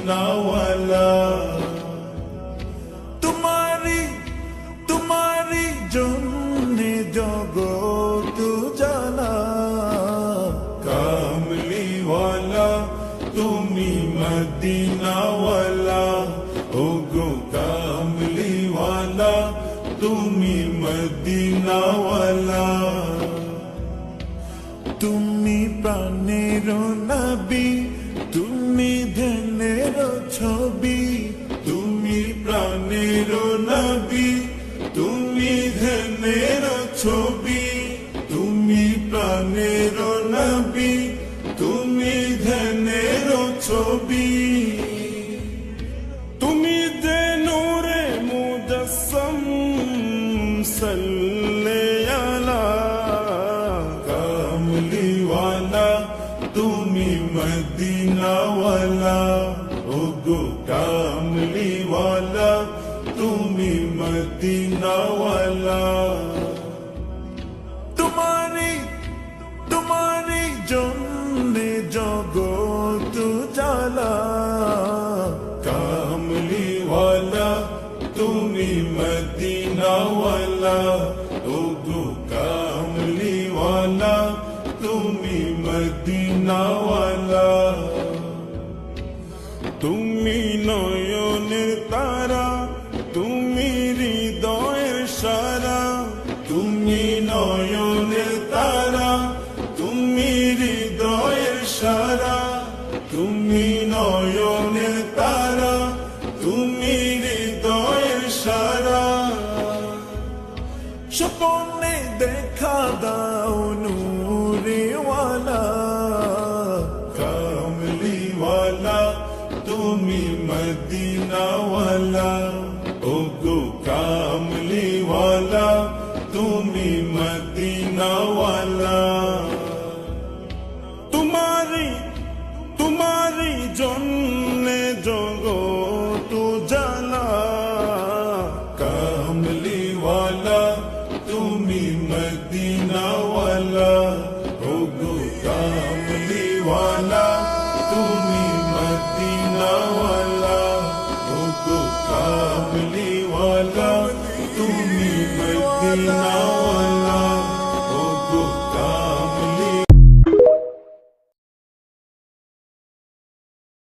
মদিনাওয়ালা। তোমারি জন্যে জগত জানা, কামলিওয়ালা তুমি মদিনাওয়ালা। ওগো কামলিওয়ালা তুমি মদিনাওয়ালা। তুমি প্রাণের নবী, তুমি ধ্যানের ছবি। তুমি প্রাণের নবী, তুমি ধ্যানের ছবি। তুমি প্রাণের নবী, তুমি ধ্যানের ছবি। তুমি যে নূরে মুজাসসাম সাল্লে আলা, কামলিওয়ালা তুমি মদিনাওয়ালা। ওগো কামলিওয়ালা তুমি মদিনাওয়ালা। তোমারি জন্যে জগত জ্বালা, কামলিওয়ালা তুমি মদিনাওয়ালা। ওগো কামলিওয়ালা তুমি মদিনাওয়ালা। তুমি নয়নের তারা, তুমি হৃদয়ের সারা। তুমি নয়নের তারা, তুমি হৃদয়ের সারা। তুমি নয়নের তারা, তুমি হৃদয়ের সারা। স্বপ্নে দেখা দাও নূরেওয়ালা, কামলিওয়ালা তুমি মদিনাওয়ালা। ওগো কামলিওয়ালা তুমি মদিনাওয়ালা। তোমারি জন্যে জগত জ্বালা, কামলিওয়ালা তুমি মদিনাওয়ালা। ওগো কামলিওয়ালা তুমি মদিনাওয়ালা। ওগো কামলিওয়ালা তুমি মদিনাওয়ালা।